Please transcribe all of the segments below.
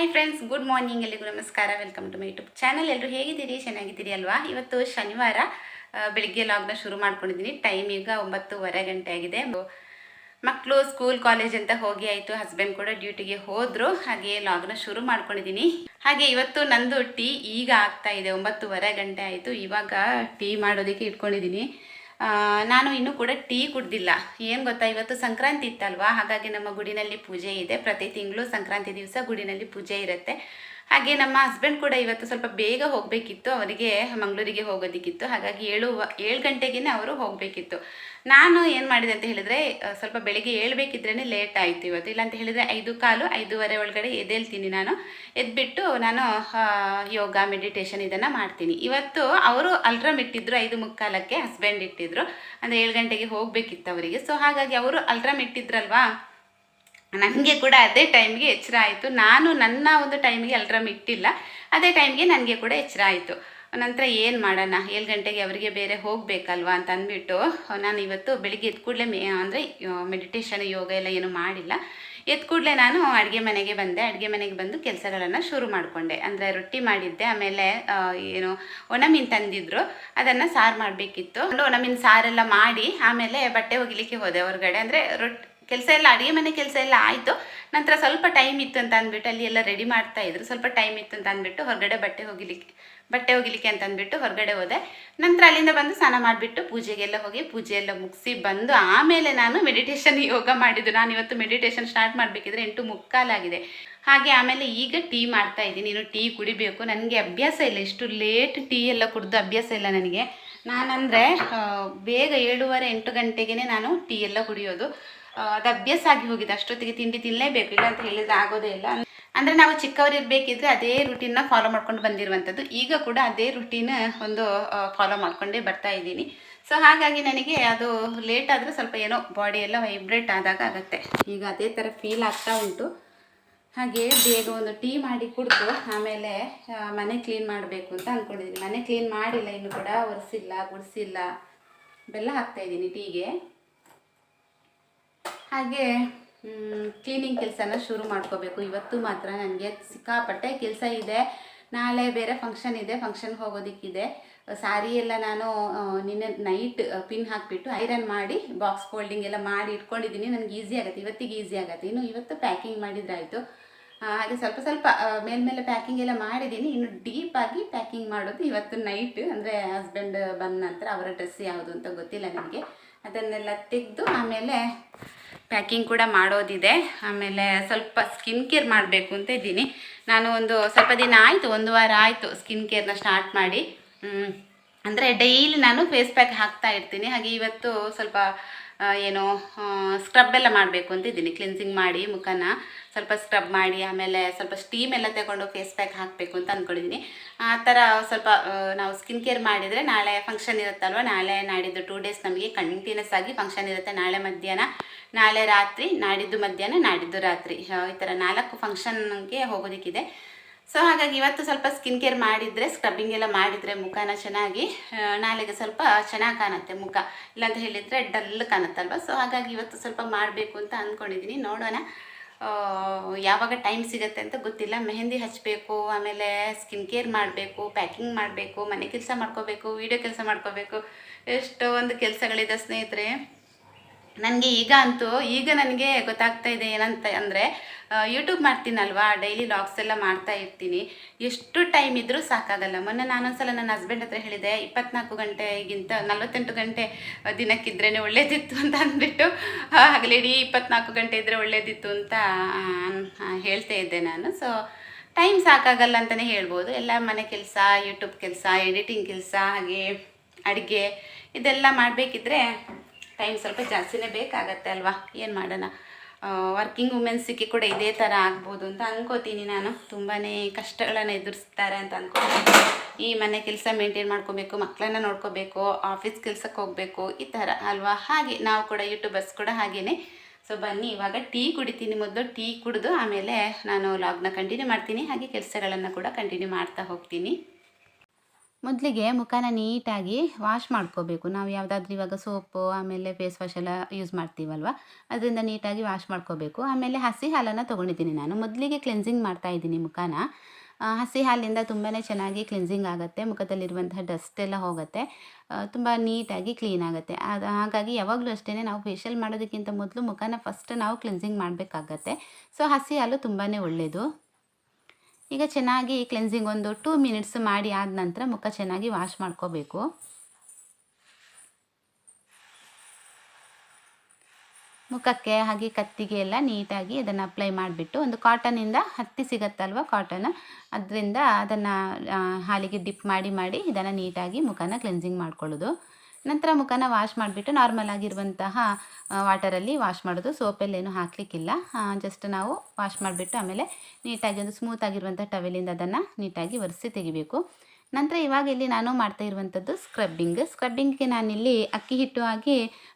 Hi friends, good morning. ಎಲ್ಲಿಗೂ ನಮಸ್ಕಾರ. Welcome to my YouTube channel. ಎಲ್ಲರೂ ಹೇಗಿದ್ದೀರಿ? ಚೆನ್ನಾಗಿದ್ದೀರಿ ಅಲ್ವಾ? ಇವತ್ತು ಶನಿವಾರ ಬೆಳಿಗ್ಗೆ ಲಾಗ್ನ ಶುರು ಮಾಡ್ಕೊಂಡಿದ್ದೀನಿ. ಟೈಮ್ ಈಗ 9:30 ಗಂಟೆ ಆಗಿದೆ. ಮಕ್ಕಳು ಸ್ಕೂಲ್ ಕಾಲೇಜ್ ಅಂತ ಹೋಗಿ ಆಯಿತು. ಹಸ್ಬೆಂಡ್ ಕೂಡ ಡ್ಯೂಟಿಗೆ ಹೋದರು. ಹಾಗೆ ಲಾಗ್ನ ಶುರು ಮಾಡ್ಕೊಂಡಿದ್ದೀನಿ. ಹಾಗೆ ಇವತ್ತು ನಂದು ಟೀ ಈಗ ಆಗ್ತಾ ಇದೆ. 9:30 ಗಂಟೆ ಆಯಿತು. ಇವಾಗ ಟೀ ಮಾಡೋದಕ್ಕೆ ಇಟ್ಕೊಂಡಿದ್ದೀನಿ. ನಾನು ಇನ್ನೂ ಕೂಡ ಟೀ ಕುಡ್ದಿಲ್ಲ. ಏನು ಗೊತ್ತಾ, ಇವತ್ತು ಸಂಕ್ರಾಂತಿ ಇತ್ತಲ್ವಾ, ಹಾಗಾಗಿ ನಮ್ಮ ಗುಡಿನಲ್ಲಿ ಪೂಜೆ ಇದೆ. ಪ್ರತಿ ತಿಂಗಳು ಸಂಕ್ರಾಂತಿ ದಿವಸ ಗುಡಿನಲ್ಲಿ ಪೂಜೆ ಇರುತ್ತೆ. ಹಾಗೆ ನಮ್ಮ ಹಸ್ಬೆಂಡ್ ಕೂಡ ಇವತ್ತು ಸ್ವಲ್ಪ ಬೇಗ ಹೋಗಬೇಕಿತ್ತು. ಅವರಿಗೆ ಮಂಗಳೂರಿಗೆ ಹೋಗೋದಕ್ಕಿತ್ತು. ಹಾಗಾಗಿ 7 ಗಂಟೆಗೇ ಅವರು ಹೋಗಬೇಕಿತ್ತು. ನಾನು ಏನು ಮಾಡಿದೆ ಅಂತ ಹೇಳಿದರೆ, ಸ್ವಲ್ಪ ಬೆಳಿಗ್ಗೆ ಏಳಬೇಕಿದ್ರೇ ಲೇಟ್ ಆಯಿತು ಇವತ್ತು. ಇಲ್ಲಾಂತ ಹೇಳಿದರೆ 5:15, 5:30 ಒಳಗಡೆ ಎದ್ದೇಳ್ತೀನಿ. ನಾನು ಎದ್ಬಿಟ್ಟು ನಾನು ಯೋಗ, ಮೆಡಿಟೇಷನ್ ಇದನ್ನು ಮಾಡ್ತೀನಿ. ಇವತ್ತು ಅವರು ಅಲ್ಟ್ರಾಮ್ ಇಟ್ಟಿದ್ರು 5:45ಕ್ಕೆ, ಹಸ್ಬೆಂಡ್ ಇಟ್ಟಿದ್ರು. ಅಂದರೆ 7 ಗಂಟೆಗೆ ಹೋಗಬೇಕಿತ್ತು ಅವರಿಗೆ. ಸೊ ಹಾಗಾಗಿ ಅವರು ಅಲ್ಟ್ರಾಮ್ ಇಟ್ಟಿದ್ರಲ್ವಾ, ನನಗೆ ಕೂಡ ಅದೇ ಟೈಮ್ಗೆ ಎಚ್ಚರ ಆಯಿತು. ನಾನು ನನ್ನ ಒಂದು ಟೈಮಿಗೆ ಅಲ್ಟ್ರಾಮ್ ಇಟ್ಟಿಲ್ಲ, ಅದೇ ಟೈಮ್ಗೆ ನನಗೆ ಕೂಡ ಎಚ್ಚರ ಆಯಿತು. ನಂತರ ಏನು ಮಾಡೋಣ, 7 ಗಂಟೆಗೆ ಅವರಿಗೆ ಬೇರೆ ಹೋಗಬೇಕಲ್ವ ಅಂತ ಅಂದ್ಬಿಟ್ಟು ನಾನು ಇವತ್ತು ಬೆಳಿಗ್ಗೆ ಎದ್ದು ಕೂಡಲೇ ಅಂದರೆ ಮೆಡಿಟೇಷನ್, ಯೋಗ ಎಲ್ಲ ಏನೂ ಮಾಡಿಲ್ಲ. ಎದ್ದು ಕೂಡಲೇ ನಾನು ಅಡುಗೆ ಮನೆಗೆ ಬಂದೆ. ಅಡುಗೆ ಮನೆಗೆ ಬಂದು ಕೆಲಸಗಳನ್ನು ಶುರು ಮಾಡಿಕೊಂಡೆ. ಅಂದರೆ ರೊಟ್ಟಿ ಮಾಡಿದ್ದೆ, ಆಮೇಲೆ ಏನು ಒಣಮೀನು ತಂದಿದ್ರು, ಅದನ್ನು ಸಾರು ಮಾಡಬೇಕಿತ್ತು. ಒಣಮೀನು ಸಾರೆಲ್ಲ ಮಾಡಿ ಆಮೇಲೆ ಬಟ್ಟೆ ಒಗಿಲಿಕ್ಕೆ ಹೋದೆ ಹೊರಗಡೆ. ಅಂದರೆ ಕೆಲಸ ಎಲ್ಲ, ಅಡುಗೆ ಮನೆ ಕೆಲಸ ಎಲ್ಲ ಆಯಿತು. ನಂತರ ಸ್ವಲ್ಪ ಟೈಮ್ ಇತ್ತು ಅಂತ ಅಂದ್ಬಿಟ್ಟು ಅಲ್ಲಿ ಎಲ್ಲ ರೆಡಿ ಮಾಡ್ತಾಯಿದ್ರು. ಸ್ವಲ್ಪ ಟೈಮ್ ಇತ್ತು ಅಂತ ಅಂದ್ಬಿಟ್ಟು ಹೊರಗಡೆ ಬಟ್ಟೆ ಒಗಿಲಿಕ್ಕೆ ಅಂತ ಅಂದ್ಬಿಟ್ಟು ಹೊರಗಡೆ ಹೋದೆ. ನಂತರ ಅಲ್ಲಿಂದ ಬಂದು ಸ್ನಾನ ಮಾಡಿಬಿಟ್ಟು ಪೂಜೆಗೆಲ್ಲ ಹೋಗಿ ಪೂಜೆ ಎಲ್ಲ ಮುಗಿಸಿ ಬಂದು ಆಮೇಲೆ ನಾನು ಮೆಡಿಟೇಷನ್, ಯೋಗ ಮಾಡಿದ್ದು. ನಾನು ಇವತ್ತು ಮೆಡಿಟೇಷನ್ ಸ್ಟಾರ್ಟ್ ಮಾಡಬೇಕಿದ್ರೆ 8:45 ಆಗಿದೆ. ಹಾಗೆ ಆಮೇಲೆ ಈಗ ಟೀ ಮಾಡ್ತಾ ಇದ್ದೀನಿ. ಇನ್ನು ಟೀ ಕುಡಿಬೇಕು. ನನಗೆ ಅಭ್ಯಾಸ ಇಲ್ಲ, ಇಷ್ಟು ಲೇಟ್ ಟೀ ಎಲ್ಲ ಕುಡಿದು ಅಭ್ಯಾಸ ಇಲ್ಲ ನನಗೆ. ನಾನಂದರೆ ಬೇಗ 7:30, 8 ಗಂಟೆಗೆ ನಾನು ಟೀ ಎಲ್ಲ ಕುಡಿಯೋದು. ಅದು ಅಭ್ಯಾಸ ಆಗಿ ಹೋಗಿದೆ. ಅಷ್ಟೊತ್ತಿಗೆ ತಿಂಡಿ ತಿನ್ನಲೇಬೇಕು, ಇಲ್ಲ ಅಂತ ಹೇಳಿದರೆ ಆಗೋದೇ ಇಲ್ಲ. ಅಂದರೆ ನಾವು ಚಿಕ್ಕವರಿರಬೇಕಿದ್ರೆ ಅದೇ ರೂಟೀನ್ನ ಫಾಲೋ ಮಾಡ್ಕೊಂಡು ಬಂದಿರುವಂಥದ್ದು. ಈಗ ಕೂಡ ಅದೇ ರೂಟೀನ್ ಒಂದು ಫಾಲೋ ಮಾಡ್ಕೊಂಡೇ ಬರ್ತಾ ಇದ್ದೀನಿ. ಸೊ ಹಾಗಾಗಿ ನನಗೆ ಅದು ಲೇಟ್ ಆದರೆ ಸ್ವಲ್ಪ ಏನೋ ಬಾಡಿ ಎಲ್ಲ ವೈಬ್ರೇಟ್ ಆದಾಗ ಆಗುತ್ತೆ. ಈಗ ಅದೇ ಥರ ಫೀಲ್ ಆಗ್ತಾ ಉಂಟು. ಹಾಗೆ ಬೇಗ ಒಂದು ಟೀ ಮಾಡಿ ಕುಡಿದು ಆಮೇಲೆ ಮನೆ ಕ್ಲೀನ್ ಮಾಡಬೇಕು ಅಂತ ಅಂದ್ಕೊಂಡಿದ್ದೀನಿ. ಮನೆ ಕ್ಲೀನ್ ಮಾಡಿಲ್ಲ, ಇನ್ನು ಕೂಡ ಒರೆಸಿಲ್ಲ, ಗುಡಿಸಿಲ್ಲ. ಬೆಲ್ಲ ಹಾಕ್ತಾಯಿದ್ದೀನಿ ಟೀಗೆ. ಹಾಗೆ ಕ್ಲೀನಿಂಗ್ ಕೆಲಸನ ಶುರು ಮಾಡ್ಕೋಬೇಕು. ಇವತ್ತು ಮಾತ್ರ ನನಗೆ ಸಿಕ್ಕಾಪಟ್ಟೆ ಕೆಲಸ ಇದೆ. ನಾಳೆ ಬೇರೆ ಫಂಕ್ಷನ್ ಇದೆ, ಫಂಕ್ಷನ್ಗೆ ಹೋಗೋದಕ್ಕಿದೆ. ಸಾರಿ ಎಲ್ಲ ನಾನು ನಿನ್ನೆ ನೈಟ್ ಪಿನ್ ಹಾಕಿಬಿಟ್ಟು ಐರನ್ ಮಾಡಿ ಬಾಕ್ಸ್ ಫೋಲ್ಡಿಂಗ್ ಎಲ್ಲ ಮಾಡಿ ಇಟ್ಕೊಂಡಿದ್ದೀನಿ. ನನಗೆ ಈಸಿ ಆಗುತ್ತೆ, ಇವತ್ತಿಗೆ ಈಸಿ ಆಗುತ್ತೆ. ಇನ್ನು ಇವತ್ತು ಪ್ಯಾಕಿಂಗ್ ಮಾಡಿದ್ರಾಯಿತು. ಹಾಗೆ ಸ್ವಲ್ಪ ಸ್ವಲ್ಪ ಮೇಲ್ಮೇಲೆ ಪ್ಯಾಕಿಂಗ್ ಎಲ್ಲ ಮಾಡಿದ್ದೀನಿ. ಇನ್ನು ಡೀಪಾಗಿ ಪ್ಯಾಕಿಂಗ್ ಮಾಡೋದು ಇವತ್ತು ನೈಟ್. ಅಂದರೆ ಹಸ್ಬೆಂಡ್ ಬಂದ ನಂತರ ಅವರ ಡ್ರೆಸ್ ಯಾವುದು ಅಂತ ಗೊತ್ತಿಲ್ಲ ನನಗೆ. ಅದನ್ನೆಲ್ಲ ತೆಗೆದು ಆಮೇಲೆ ಪ್ಯಾಕಿಂಗ್ ಕೂಡ ಮಾಡೋದಿದೆ. ಆಮೇಲೆ ಸ್ವಲ್ಪ ಸ್ಕಿನ್ ಕೇರ್ ಮಾಡಬೇಕು ಅಂತ ಇದ್ದೀನಿ. ನಾನು ಒಂದು ಸ್ವಲ್ಪ ದಿನ ಆಯಿತು, 1 ವಾರ ಆಯಿತು ಸ್ಕಿನ್ ಕೇರ್ನ ಸ್ಟಾರ್ಟ್ ಮಾಡಿ. ಅಂದರೆ ಡೈಲಿ ನಾನು ಫೇಸ್ ಪ್ಯಾಕ್ ಹಾಕ್ತಾ ಇರ್ತೀನಿ. ಹಾಗೆ ಇವತ್ತು ಸ್ವಲ್ಪ ಏನು ಸ್ಕ್ರಬ್ ಎಲ್ಲ ಮಾಡಬೇಕು ಅಂತ ಇದ್ದೀನಿ. ಕ್ಲಿನ್ಸಿಂಗ್ ಮಾಡಿ ಮುಖನ ಸ್ವಲ್ಪ ಸ್ಕ್ರಬ್ ಮಾಡಿ ಆಮೇಲೆ ಸ್ವಲ್ಪ ಸ್ಟೀಮ್ ಎಲ್ಲ ತಗೊಂಡು ಫೇಸ್ ಪ್ಯಾಕ್ ಹಾಕಬೇಕು ಅಂತ ಅಂದ್ಕೊಂಡಿದ್ದೀನಿ. ಆ ಥರ ಸ್ವಲ್ಪ ನಾವು ಸ್ಕಿನ್ ಕೇರ್ ಮಾಡಿದರೆ ನಾಳೆ ಫಂಕ್ಷನ್ ಇರುತ್ತಲ್ವ, ನಾಳೆ ನಾಡಿದ್ದು 2 ಡೇಸ್ ನಮಗೆ ಕಂಟಿನ್ಯೂಸ್ ಆಗಿ ಫಂಕ್ಷನ್ ಇರುತ್ತೆ. ನಾಳೆ ಮಧ್ಯಾಹ್ನ, ನಾಳೆ ರಾತ್ರಿ, ನಾಡಿದ್ದು ಮಧ್ಯಾಹ್ನ, ನಾಡಿದ್ದು ರಾತ್ರಿ, ಈ ಥರ 4 ಫಂಕ್ಷನ್ಗೆ ಹೋಗೋದಕ್ಕಿದೆ. ಸೊ ಹಾಗಾಗಿ ಇವತ್ತು ಸ್ವಲ್ಪ ಸ್ಕಿನ್ ಕೇರ್ ಮಾಡಿದರೆ, ಸ್ಕ್ರಬ್ಬಿಂಗ್ ಎಲ್ಲ ಮಾಡಿದರೆ ಮುಖನ ಚೆನ್ನಾಗಿ ನಾಳೆಗೆ ಸ್ವಲ್ಪ ಚೆನ್ನಾಗಿ ಕಾಣುತ್ತೆ ಮುಖ. ಇಲ್ಲಾಂತ ಹೇಳಿದರೆ ಡಲ್ ಕಾಣುತ್ತಲ್ವ. ಸೊ ಹಾಗಾಗಿ ಇವತ್ತು ಸ್ವಲ್ಪ ಮಾಡಬೇಕು ಅಂತ ಅಂದ್ಕೊಂಡಿದ್ದೀನಿ. ನೋಡೋಣ ಯಾವಾಗ ಟೈಮ್ ಸಿಗುತ್ತೆ ಅಂತ ಗೊತ್ತಿಲ್ಲ. ಮೆಹಂದಿ ಹಚ್ಚಬೇಕು, ಆಮೇಲೆ ಸ್ಕಿನ್ ಕೇರ್ ಮಾಡಬೇಕು, ಪ್ಯಾಕಿಂಗ್ ಮಾಡಬೇಕು, ಮನೆ ಕೆಲಸ ಮಾಡ್ಕೋಬೇಕು, ವೀಡಿಯೋ ಕೆಲಸ ಮಾಡ್ಕೋಬೇಕು. ಎಷ್ಟೊಂದು ಕೆಲಸಗಳಿದೆ ಸ್ನೇಹಿತರೆ ನನಗೆ. ಈಗ ನನಗೆ ಗೊತ್ತಾಗ್ತಾ ಇದೆ ಏನಂತ ಅಂದರೆ, ಯೂಟ್ಯೂಬ್ ಮಾಡ್ತೀನಲ್ವಾ, ಡೈಲಿ ಲಾಗ್ಸ್ ಎಲ್ಲ ಮಾಡ್ತಾ ಇರ್ತೀನಿ. ಎಷ್ಟು ಟೈಮ್ ಇದ್ದರೂ ಸಾಕಾಗಲ್ಲ. ಮೊನ್ನೆ ನಾನೊಂದ್ಸಲ ನನ್ನ ಹಸ್ಬೆಂಡ್ ಹತ್ರ ಹೇಳಿದೆ, 24 ಗಂಟೆಗಿಂತ 48 ಗಂಟೆ ದಿನಕ್ಕಿದ್ರೇ ಒಳ್ಳೇದಿತ್ತು ಅಂತ ಅಂದ್ಬಿಟ್ಟು, ಹಗಲಿಡೀ 24 ಗಂಟೆ ಇದ್ದರೆ ಒಳ್ಳೇದಿತ್ತು ಅಂತ ಹೇಳ್ತಾ ಇದ್ದೆ ನಾನು. ಸೊ ಟೈಮ್ ಸಾಕಾಗಲ್ಲ ಅಂತಲೇ ಹೇಳ್ಬೋದು. ಎಲ್ಲ ಮನೆ ಕೆಲಸ, ಯೂಟ್ಯೂಬ್ ಕೆಲಸ, ಎಡಿಟಿಂಗ್ ಕೆಲಸ, ಹಾಗೆ ಅಡುಗೆ ಇದೆಲ್ಲ ಮಾಡಬೇಕಿದ್ರೆ ಟೈಮ್ ಸ್ವಲ್ಪ ಜಾಸ್ತಿನೇ ಬೇಕಾಗತ್ತೆ ಅಲ್ವಾ. ಏನು ಮಾಡೋಣ, ವರ್ಕಿಂಗ್ ವುಮೆನ್ಸಿಗೆ ಕೂಡ ಇದೇ ಥರ ಆಗ್ಬೋದು ಅಂತ ಅಂದ್ಕೋತೀನಿ ನಾನು. ತುಂಬಾ ಕಷ್ಟಗಳನ್ನು ಎದುರಿಸ್ತಾರೆ ಅಂತ ಅಂದ್ಕೋತೀನಿ. ಈ ಮನೆ ಕೆಲಸ ಮೇಂಟೈನ್ ಮಾಡ್ಕೋಬೇಕು, ಮಕ್ಕಳನ್ನ ನೋಡ್ಕೋಬೇಕು, ಆಫೀಸ್ ಕೆಲಸಕ್ಕೆ ಹೋಗಬೇಕು, ಈ ಥರ ಅಲ್ವಾ. ಹಾಗೆ ನಾವು ಕೂಡ ಯೂಟ್ಯೂಬರ್ಸ್ ಕೂಡ ಹಾಗೆಯೇ. ಸೊ ಬನ್ನಿ ಇವಾಗ ಟೀ ಕುಡಿತೀನಿ. ಮೊದಲು ಟೀ ಕುಡಿದು ಆಮೇಲೆ ನಾನು ಲಾಗ್ನ ಕಂಟಿನ್ಯೂ ಮಾಡ್ತೀನಿ. ಹಾಗೆ ಕೆಲಸಗಳನ್ನು ಕೂಡ ಕಂಟಿನ್ಯೂ ಮಾಡ್ತಾ ಹೋಗ್ತೀನಿ. ಮೊದಲಿಗೆ ಮುಖನ ನೀಟಾಗಿ ವಾಶ್ ಮಾಡ್ಕೋಬೇಕು. ನಾವು ಯಾವುದಾದ್ರೂ ಇವಾಗ ಸೋಪು ಆಮೇಲೆ ಫೇಸ್ ವಾಶ್ ಎಲ್ಲ ಯೂಸ್ ಮಾಡ್ತೀವಲ್ವ, ಅದರಿಂದ ನೀಟಾಗಿ ವಾಶ್ ಮಾಡ್ಕೋಬೇಕು. ಆಮೇಲೆ ಹಸಿ ಹಾಲನ್ನು ತೊಗೊಂಡಿದ್ದೀನಿ ನಾನು. ಮೊದಲಿಗೆ ಕ್ಲೆನ್ಸಿಂಗ್ ಮಾಡ್ತಾಯಿದ್ದೀನಿ ಮುಖನ. ಹಸಿ ಹಾಲಿಂದ ತುಂಬಾ ಚೆನ್ನಾಗಿ ಕ್ಲೆನ್ಸಿಂಗ್ ಆಗುತ್ತೆ. ಮುಖದಲ್ಲಿರುವಂತಹ ಡಸ್ಟ್ ಎಲ್ಲ ಹೋಗುತ್ತೆ. ತುಂಬ ನೀಟಾಗಿ ಕ್ಲೀನ್ ಆಗುತ್ತೆ. ಹಾಗಾಗಿ ಯಾವಾಗಲೂ ಅಷ್ಟೇ ನಾವು ಫೇಶಿಯಲ್ ಮಾಡೋದಕ್ಕಿಂತ ಮೊದಲು ಮುಖನ ಫಸ್ಟ್ ನಾವು ಕ್ಲೆನ್ಸಿಂಗ್ ಮಾಡಬೇಕಾಗತ್ತೆ. ಸೊ ಹಸಿ ಹಾಲು ತುಂಬಾ ಒಳ್ಳೆಯದು. ಈಗ ಚೆನ್ನಾಗಿ ಕ್ಲೆನ್ಸಿಂಗ್ ಒಂದು 2 ಮಿನಿಟ್ಸ್ ಮಾಡಿ ಆದ ನಂತರ ಮುಖ ಚೆನ್ನಾಗಿ ವಾಶ್ ಮಾಡ್ಕೋಬೇಕು. ಮುಖಕ್ಕೆ ಹಾಗೆ ಕತ್ತಿಗೆ ಎಲ್ಲ ನೀಟಾಗಿ ಅದನ್ನು ಅಪ್ಲೈ ಮಾಡಿಬಿಟ್ಟು ಒಂದು ಕಾಟನಿಂದ ಹತ್ತಿ ಸಿಗತ್ತಲ್ವ ಕಾಟನ್, ಅದರಿಂದ ಅದನ್ನು ಹಾಲಿಗೆ ಡಿಪ್ ಮಾಡಿ ಇದನ್ನು ನೀಟಾಗಿ ಮುಖನ ಕ್ಲೆನ್ಸಿಂಗ್ ಮಾಡ್ಕೊಳ್ಳೋದು. ನಂತರ ಮುಖನ ವಾಶ್ ಮಾಡಿಬಿಟ್ಟು ನಾರ್ಮಲ್ ಆಗಿರುವಂತಹ ವಾಟರಲ್ಲಿ ವಾಶ್ ಮಾಡೋದು. ಸೋಪಲ್ಲೇನು ಹಾಕಲಿಕ್ಕಿಲ್ಲ. ಜಸ್ಟ್ ನಾವು ವಾಶ್ ಮಾಡಿಬಿಟ್ಟು ಆಮೇಲೆ ನೀಟಾಗಿ ಒಂದು ಸ್ಮೂತ್ ಆಗಿರುವಂಥ ಟವೆಲಿಂದ ಅದನ್ನು ನೀಟಾಗಿ ಒರೆಸಿ ತೆಗಿಬೇಕು. ನಂತರ ಇವಾಗ ಇಲ್ಲಿ ನಾನು ಮಾಡ್ತಾ ಇರುವಂಥದ್ದು ಸ್ಕ್ರಬ್ಬಿಂಗ್ಗೆ ನಾನಿಲ್ಲಿ ಅಕ್ಕಿ ಹಿಟ್ಟು ಹಾಗೆ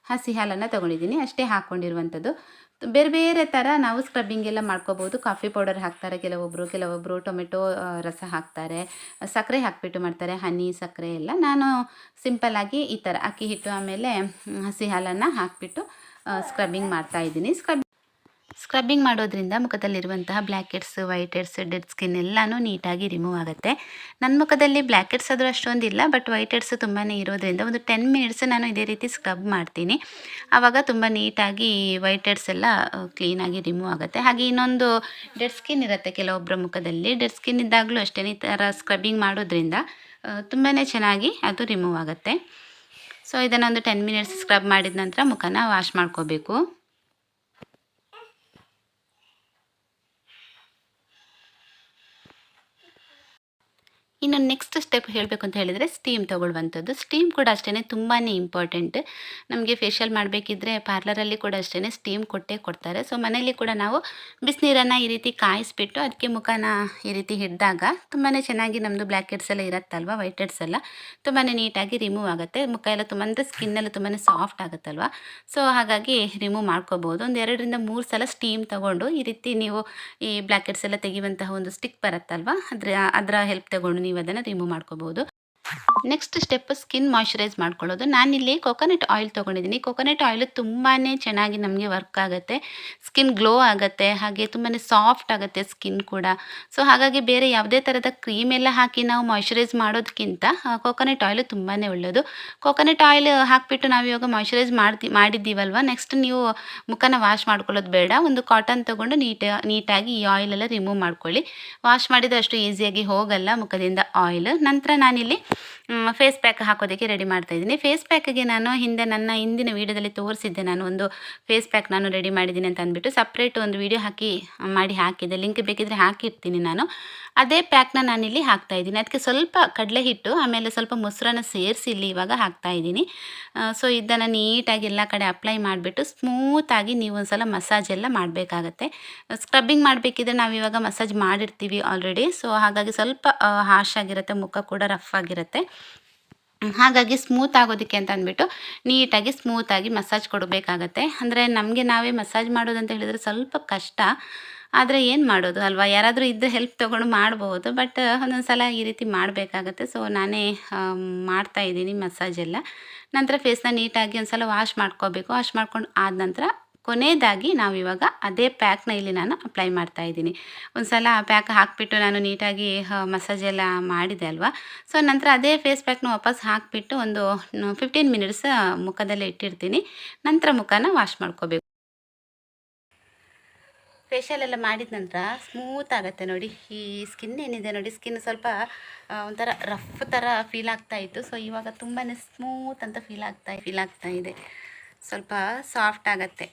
ಹಸಿ ಹಾಲನ್ನು ತೊಗೊಂಡಿದ್ದೀನಿ, ಅಷ್ಟೇ ಹಾಕ್ಕೊಂಡಿರುವಂಥದ್ದು. ಬೇರೆ ಬೇರೆ ಥರ ನಾವು ಸ್ಕ್ರಬ್ಬಿಂಗ್ ಎಲ್ಲ ಮಾಡ್ಕೋಬೋದು. ಕಾಫಿ ಪೌಡರ್ ಹಾಕ್ತಾರೆ ಕೆಲವೊಬ್ಬರು ಟೊಮೆಟೊ ರಸ ಹಾಕ್ತಾರೆ, ಸಕ್ಕರೆ ಹಾಕಿಬಿಟ್ಟು ಮಾಡ್ತಾರೆ, ಹನಿ ಸಕ್ಕರೆ ಎಲ್ಲ. ನಾನು ಸಿಂಪಲ್ಲಾಗಿ ಈ ಥರ ಅಕ್ಕಿ ಹಿಟ್ಟು ಆಮೇಲೆ ಹಸಿ ಹಾಲನ್ನು ಹಾಕಿಬಿಟ್ಟು ಸ್ಕ್ರಬ್ಬಿಂಗ್ ಮಾಡ್ತಾಯಿದ್ದೀನಿ. ಸ್ಕ್ರಬ್ಬಿಂಗ್ ಮಾಡೋದ್ರಿಂದ ಮುಖದಲ್ಲಿರುವಂತಹ blackheads, whiteheads, dead skin ಎಲ್ಲನೂ ನೀಟಾಗಿ ರಿಮೂವ್ ಆಗುತ್ತೆ. ನನ್ನ ಮುಖದಲ್ಲಿ ಬ್ಲ್ಯಾಕ್ ಹೆಡ್ಸ್ ಆದರೂ ಅಷ್ಟೊಂದಿಲ್ಲ, ಬಟ್ ವೈಟ್ ಹೆಡ್ಸ್ ತುಂಬಾ ಇರೋದ್ರಿಂದ ಒಂದು 10 ಮಿನಿಟ್ಸ್ ನಾನು ಇದೇ ರೀತಿ ಸ್ಕ್ರಬ್ ಮಾಡ್ತೀನಿ. ಆವಾಗ ತುಂಬ ನೀಟಾಗಿ ವೈಟ್ ಹೆಡ್ಸ್ ಎಲ್ಲ ಕ್ಲೀನಾಗಿ ರಿಮೂವ್ ಆಗುತ್ತೆ. ಹಾಗೆ ಇನ್ನೊಂದು ಡೆಡ್ ಸ್ಕಿನ್ ಇರುತ್ತೆ ಕೆಲವೊಬ್ಬರ ಮುಖದಲ್ಲಿ. ಡೆಡ್ ಸ್ಕಿನ್ ಇದ್ದಾಗಲೂ ಅಷ್ಟೇ ಈ ಥರ ಸ್ಕ್ರಬ್ಬಿಂಗ್ ಮಾಡೋದ್ರಿಂದ ತುಂಬಾ ಚೆನ್ನಾಗಿ ಅದು ರಿಮೂವ್ ಆಗುತ್ತೆ. ಸೊ ಇದನ್ನೊಂದು 10 ಮಿನಿಟ್ಸ್ ಸ್ಕ್ರಬ್ ಮಾಡಿದ ನಂತರ ಮುಖನ ವಾಶ್ ಮಾಡ್ಕೋಬೇಕು. ಇನ್ನು ನೆಕ್ಸ್ಟ್ ಸ್ಟೆಪ್ ಹೇಳಬೇಕು ಅಂತ ಹೇಳಿದರೆ ಸ್ಟೀಮ್ ತೊಗೊಳ್ಳುವಂಥದ್ದು. ಸ್ಟೀಮ್ ಕೂಡ ಅಷ್ಟೇ ತುಂಬಾ ಇಂಪಾರ್ಟೆಂಟ್. ನಮಗೆ ಫೇಶಿಯಲ್ ಮಾಡಬೇಕಿದ್ರೆ ಪಾರ್ಲರಲ್ಲಿ ಕೂಡ ಅಷ್ಟೇ ಸ್ಟೀಮ್ ಕೊಟ್ಟೇ ಕೊಡ್ತಾರೆ. ಸೊ ಮನೆಯಲ್ಲಿ ಕೂಡ ನಾವು ಬಿಸಿನೀರನ್ನು ಈ ರೀತಿ ಕಾಯಿಸ್ಬಿಟ್ಟು ಅದಕ್ಕೆ ಮುಖನ ಈ ರೀತಿ ಹಿಡಿದಾಗ ತುಂಬಾ ಚೆನ್ನಾಗಿ ನಮ್ಮದು ಬ್ಲ್ಯಾಕ್ ಹೆಡ್ಸ್ ಎಲ್ಲ ಇರುತ್ತಲ್ವ, ವೈಟ್ ಹೆಡ್ಸ್ ಎಲ್ಲ ತುಂಬಾ ನೀಟಾಗಿ ರಿಮೂವ್ ಆಗುತ್ತೆ. ಮುಖ ಎಲ್ಲ ತುಂಬ ಅಂದರೆ ಸ್ಕಿನ್ನೆಲ್ಲ ತುಂಬಾ ಸಾಫ್ಟ್ ಆಗುತ್ತಲ್ವ. ಸೊ ಹಾಗಾಗಿ ರಿಮೂವ್ ಮಾಡ್ಕೋಬೋದು. ಒಂದು 2ರಿಂದ 3 ಸಲ ಸ್ಟೀಮ್ ತೊಗೊಂಡು ಈ ರೀತಿ ನೀವು ಈ ಬ್ಲ್ಯಾಕ್ ಹೆಡ್ಸ್ ಎಲ್ಲ ತೆಗೆಯುವಂತಹ ಒಂದು ಸ್ಟಿಕ್ ಬರುತ್ತಲ್ವ, ಅದರ ಹೆಲ್ಪ್ ತಗೊಂಡು ನೀವು ಅದನ್ನು ರಿಮೂವ್ ಮಾಡ್ಕೋಬೋದು. ನೆಕ್ಸ್ಟ್ ಸ್ಟೆಪ್ ಸ್ಕಿನ್ ಮಾಯ್ಶ್ಚರೈಸ್ ಮಾಡ್ಕೊಳ್ಳೋದು. ನಾನಿಲ್ಲಿ ಕೊಕೊನಟ್ ಆಯಿಲ್ ತೊಗೊಂಡಿದ್ದೀನಿ. ಕೊಕೊನಟ್ ಆಯಿಲ್ ತುಂಬಾ ಚೆನ್ನಾಗಿ ನಮಗೆ ವರ್ಕ್ ಆಗುತ್ತೆ. ಸ್ಕಿನ್ ಗ್ಲೋ ಆಗುತ್ತೆ, ಹಾಗೆ ತುಂಬಾ ಸಾಫ್ಟ್ ಆಗುತ್ತೆ ಸ್ಕಿನ್ ಕೂಡ. ಸೊ ಹಾಗಾಗಿ ಬೇರೆ ಯಾವುದೇ ಥರದ ಕ್ರೀಮ್ ಎಲ್ಲ ಹಾಕಿ ನಾವು ಮಾಯ್ಶ್ಚರೈಸ್ ಮಾಡೋದಕ್ಕಿಂತ ಕೊಕೊನಟ್ ಆಯಿಲ್ ತುಂಬಾ ಒಳ್ಳೆಯದು. ಕೊಕೊನಟ್ ಆಯಿಲ್ ಹಾಕಿಬಿಟ್ಟು ನಾವು ಇವಾಗ ಮಾಯ್ಶ್ಚರೈಸ್ ಮಾಡಿದ್ದೀವಲ್ವ, ನೆಕ್ಸ್ಟ್ ನೀವು ಮುಖನ ವಾಶ್ ಮಾಡ್ಕೊಳ್ಳೋದು ಬೇಡ. ಒಂದು ಕಾಟನ್ ತೊಗೊಂಡು ನೀಟಾಗಿ ಈ ಆಯಿಲೆಲ್ಲ ರಿಮೂವ್ ಮಾಡ್ಕೊಳ್ಳಿ. ವಾಶ್ ಮಾಡಿದರೆ ಅಷ್ಟು ಈಸಿಯಾಗಿ ಹೋಗಲ್ಲ ಮುಖದಿಂದ ಆಯಿಲ್. ನಂತರ ನಾನಿಲ್ಲಿ ಫೇಸ್ ಪ್ಯಾಕ್ ಹಾಕೋದಕ್ಕೆ ರೆಡಿ ಮಾಡ್ತಾಯಿದ್ದೀನಿ. ಫೇಸ್ ಪ್ಯಾಕಿಗೆ ನಾನು ನನ್ನ ಹಿಂದಿನ ವೀಡಿಯೋದಲ್ಲಿ ತೋರಿಸಿದ್ದೆ, ನಾನು ಒಂದು ಫೇಸ್ ಪ್ಯಾಕ್ ನಾನು ರೆಡಿ ಮಾಡಿದ್ದೀನಿ ಅಂತ ಅಂದ್ಬಿಟ್ಟು ಸಪ್ರೇಟ್ ಒಂದು ವೀಡಿಯೋ ಹಾಕಿದ್ದೆ. ಲಿಂಕ್ ಬೇಕಿದ್ರೆ ಹಾಕಿರ್ತೀನಿ ನಾನು. ಅದೇ ಪ್ಯಾಕ್ನ ನಾನಿಲ್ಲಿ ಹಾಕ್ತಾಯಿದ್ದೀನಿ. ಅದಕ್ಕೆ ಸ್ವಲ್ಪ ಕಡಲೆ ಹಿಟ್ಟು ಆಮೇಲೆ ಸ್ವಲ್ಪ ಮೊಸರನ್ನ ಸೇರಿಸಿ ಇಲ್ಲಿ ಇವಾಗ ಹಾಕ್ತಾಯಿದ್ದೀನಿ. ಸೊ ಇದನ್ನು ನೀಟಾಗಿ ಎಲ್ಲ ಕಡೆ ಅಪ್ಲೈ ಮಾಡಿಬಿಟ್ಟು ಸ್ಮೂತಾಗಿ ನೀವು ಒಂದು ಸಲ ಮಸಾಜ್ ಎಲ್ಲ ಮಾಡಬೇಕಾಗತ್ತೆ. ಸ್ಕ್ರಬ್ಬಿಂಗ್ ಮಾಡಬೇಕಿದ್ರೆ ನಾವು ಇವಾಗ ಮಸಾಜ್ ಮಾಡಿರ್ತೀವಿ ಆಲ್ರೆಡಿ. ಸೊ ಹಾಗಾಗಿ ಸ್ವಲ್ಪ ಹಾರ್ಶ್ ಆಗಿರುತ್ತೆ, ಮುಖ ಕೂಡ ರಫ್ ಆಗಿರುತ್ತೆ. ಹಾಗಾಗಿ ಸ್ಮೂತ್ ಆಗೋದಕ್ಕೆ ಅಂತ ಅಂದ್ಬಿಟ್ಟು ನೀಟಾಗಿ ಸ್ಮೂತಾಗಿ ಮಸಾಜ್ ಕೊಡಬೇಕಾಗತ್ತೆ. ಅಂದರೆ ನಮಗೆ ನಾವೇ ಮಸಾಜ್ ಮಾಡೋದಂತ ಹೇಳಿದರೆ ಸ್ವಲ್ಪ ಕಷ್ಟ, ಆದರೆ ಏನು ಮಾಡೋದು ಅಲ್ವಾ, ಯಾರಾದರೂ ಇದ್ದರೆ ಹೆಲ್ಪ್ ತೊಗೊಂಡು ಮಾಡ್ಬೋದು. ಬಟ್ ಒಂದೊಂದು ಸಲ ಈ ರೀತಿ ಮಾಡಬೇಕಾಗತ್ತೆ. ಸೊ ನಾನೇ ಮಾಡ್ತಾಯಿದ್ದೀನಿ ಮಸಾಜ್ ಎಲ್ಲ. ನಂತರ ಫೇಸ್ನ ನೀಟಾಗಿ ಒಂದು ಸಲ ವಾಶ್ ಮಾಡ್ಕೋಬೇಕು. ವಾಶ್ ಮಾಡ್ಕೊಂಡು ಆದ ನಂತರ ಕೊನೆಯದಾಗಿ ನಾವು ಇವಾಗ ಅದೇ ಪ್ಯಾಕ್ನ ಇಲ್ಲಿ ನಾನು ಅಪ್ಲೈ ಮಾಡ್ತಾಯಿದ್ದೀನಿ. ಒಂದು ಸಲ ಆ ಪ್ಯಾಕ್ ಹಾಕಿಬಿಟ್ಟು ನಾನು ನೀಟಾಗಿ ಮಸಾಜ್ ಎಲ್ಲ ಮಾಡಿದೆ ಅಲ್ವಾ. ಸೊ ನಂತರ ಅದೇ ಫೇಸ್ ಪ್ಯಾಕ್ನ ವಾಪಸ್ ಹಾಕಿಬಿಟ್ಟು ಒಂದು 15 ಮಿನಿಟ್ಸ್ ಮುಖದಲ್ಲೇ ಇಟ್ಟಿರ್ತೀನಿ. ನಂತರ ಮುಖನ ವಾಶ್ ಮಾಡ್ಕೋಬೇಕು. ಫೇಶಿಯಲ್ ಎಲ್ಲ ಮಾಡಿದ ನಂತರ ಸ್ಮೂತ್ ಆಗುತ್ತೆ ನೋಡಿ. ಈ ಸ್ಕಿನ್ ಏನಿದೆ ನೋಡಿ, ಸ್ಕಿನ್ ಸ್ವಲ್ಪ ಒಂಥರ ರಫ್ ಥರ ಫೀಲ್ ಆಗ್ತಾಯಿತ್ತು. ಸೊ ಇವಾಗ ತುಂಬಾ ಸ್ಮೂತ್ ಅಂತ ಫೀಲ್ ಆಗ್ತಾ ಇದೆ. ಸ್ವಲ್ಪ ಸಾಫ್ಟ್ ಆಗುತ್ತೆ.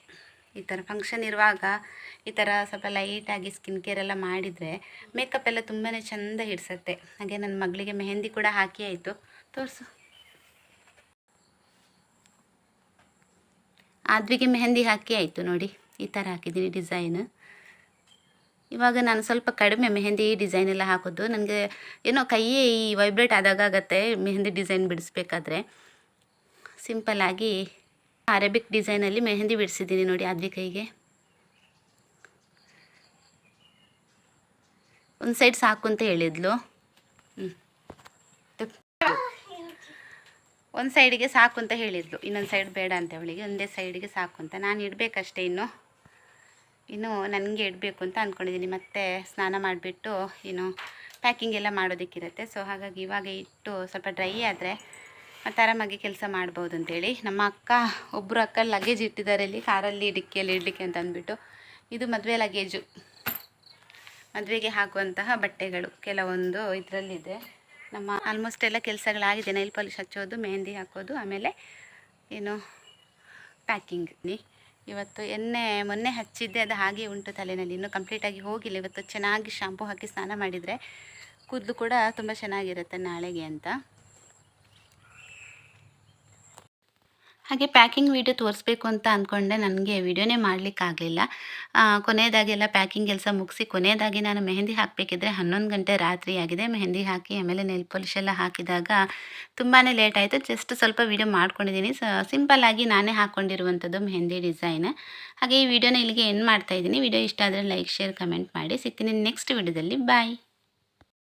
ಈ ಥರ ಫಂಕ್ಷನ್ ಇರುವಾಗ ಈ ಥರ ಸ್ವಲ್ಪ ಲೈಟಾಗಿ ಸ್ಕಿನ್ ಕೇರ್ ಎಲ್ಲ ಮಾಡಿದರೆ ಮೇಕಪ್ ಎಲ್ಲ ತುಂಬಾ ಚೆಂದ ಹಿಡಿಸುತ್ತೆ. ಹಾಗೆ ನನ್ನ ಮಗಳಿಗೆ ಮೆಹಂದಿ ಕೂಡ ಹಾಕಿ ಆಯಿತು. ತೋರಿಸು. ಆದ್ವಿಗೆ ಮೆಹಂದಿ ಹಾಕಿ ಆಯಿತು ನೋಡಿ. ಈ ಥರ ಹಾಕಿದ್ದೀನಿ ಡಿಸೈನ್. ಇವಾಗ ನಾನು ಸ್ವಲ್ಪ ಕಡಿಮೆ ಮೆಹಂದಿ ಡಿಸೈನ್ ಎಲ್ಲ ಹಾಕೋದು. ನನಗೆ ಏನೋ ಕೈಯೇ ಈ ವೈಬ್ರೇಟ್ ಆದಾಗತ್ತೆ ಮೆಹಂದಿ ಡಿಸೈನ್ ಬಿಡಿಸ್ಬೇಕಾದ್ರೆ. ಸಿಂಪಲ್ಲಾಗಿ ಅರೇಬಿಕ್ ಡಿಸೈನಲ್ಲಿ ಮೆಹಂದಿ ಬಿಡಿಸಿದ್ದೀನಿ ನೋಡಿ ಆದ್ವಿ ಕೈಗೆ. ಒಂದು ಸೈಡ್ ಸಾಕು ಅಂತ ಹೇಳಿದ್ಲು. ಒಂದು ಸೈಡಿಗೆ ಸಾಕು ಅಂತ ಹೇಳಿದ್ಲು, ಇನ್ನೊಂದು ಸೈಡ್ ಬೇಡ ಅಂತ ಅವಳಿಗೆ, ಒಂದೇ ಸೈಡಿಗೆ ಸಾಕು ಅಂತ. ನಾನು ಇಡಬೇಕಷ್ಟೇ, ಇನ್ನು ನನಗೆ ಇಡಬೇಕು ಅಂತ ಅಂದ್ಕೊಂಡಿದ್ದೀನಿ. ಮತ್ತೆ ಸ್ನಾನ ಮಾಡಿಬಿಟ್ಟು ಪ್ಯಾಕಿಂಗ್ ಎಲ್ಲ ಮಾಡೋದಕ್ಕಿರುತ್ತೆ. ಸೊ ಹಾಗಾಗಿ ಇವಾಗ ಇಟ್ಟು ಸ್ವಲ್ಪ ಡ್ರೈ ಆದರೆ ಮತ್ತು ಆರಾಮಾಗಿ ಕೆಲಸ ಮಾಡ್ಬೋದು ಅಂತೇಳಿ. ನಮ್ಮ ಒಬ್ಬರು ಅಕ್ಕ ಲಗೇಜ್ ಇಟ್ಟಿದ್ದಾರೆ ಇಲ್ಲಿ ಕಾರಲ್ಲಿ ಡಿಕ್ಕಿಯಲ್ಲಿ ಇಡಲಿಕ್ಕೆ ಅಂತ ಅಂದ್ಬಿಟ್ಟು. ಇದು ಮದುವೆ ಲಗೇಜು, ಮದುವೆಗೆ ಹಾಕುವಂತಹ ಬಟ್ಟೆಗಳು ಕೆಲವೊಂದು ಇದರಲ್ಲಿದೆ. ನಮ್ಮ ಆಲ್ಮೋಸ್ಟ್ ಎಲ್ಲ ಕೆಲಸಗಳಾಗಿದೆ, ನೈಲ್ ಪಾಲಿಶ್ ಹಚ್ಚೋದು, ಮೆಹಂದಿ ಹಾಕೋದು, ಆಮೇಲೆ ಪ್ಯಾಕಿಂಗ್. ಇವತ್ತು ಮೊನ್ನೆ ಹಚ್ಚಿದ್ದೆ, ಅದು ಹಾಗೆ ಉಂಟು ತಲೆಯಲ್ಲಿ, ಇನ್ನೂ ಕಂಪ್ಲೀಟಾಗಿ ಹೋಗಿಲ್ಲ. ಇವತ್ತು ಚೆನ್ನಾಗಿ ಶಾಂಪು ಹಾಕಿ ಸ್ನಾನ ಮಾಡಿದರೆ ಕೂದಲು ಕೂಡ ತುಂಬ ಚೆನ್ನಾಗಿರುತ್ತೆ ನಾಳೆಗೆ ಅಂತ. ಹಾಗೆ ಪ್ಯಾಕಿಂಗ್ ವಿಡಿಯೋ ತೋರಿಸ್ಬೇಕು ಅಂತ ಅಂದ್ಕೊಂಡೆ, ನನಗೆ ವಿಡಿಯೋನೇ ಮಾಡಲಿಕ್ಕಾಗಲಿಲ್ಲ. ಕೊನೆಯದಾಗಿ ಎಲ್ಲ ಪ್ಯಾಕಿಂಗ್ ಕೆಲಸ ಮುಗಿಸಿ ಕೊನೆಯದಾಗಿ ನಾನು ಮೆಹಂದಿ ಹಾಕಬೇಕಿದ್ರೆ 11 ಗಂಟೆ ರಾತ್ರಿ ಆಗಿದೆ. ಮೆಹಂದಿ ಹಾಕಿ ಆಮೇಲೆ ನೆಲ್ ಪಾಲಿಶ್ ಎಲ್ಲ ಹಾಕಿದಾಗ ತುಂಬಾ ಲೇಟ್ ಆಯಿತು. ಜಸ್ಟ್ ಸ್ವಲ್ಪ ವಿಡಿಯೋ ಮಾಡ್ಕೊಂಡಿದ್ದೀನಿ. ಸಿಂಪಲ್ಲಾಗಿ ನಾನೇ ಹಾಕ್ಕೊಂಡಿರುವಂಥದ್ದು ಮೆಹಂದಿ ಡಿಸೈನ್. ಹಾಗೆ ಈ ವಿಡಿಯೋನ ಇಲ್ಲಿಗೆ ಎಂಡ್ ಮಾಡ್ತಾಯಿದ್ದೀನಿ. ವಿಡಿಯೋ ಇಷ್ಟ ಆದರೆ ಲೈಕ್, ಶೇರ್, ಕಮೆಂಟ್ ಮಾಡಿ. ಸಿಗ್ತೀನಿ ನೆಕ್ಸ್ಟ್ ವಿಡಿಯೋದಲ್ಲಿ. ಬಾಯ್.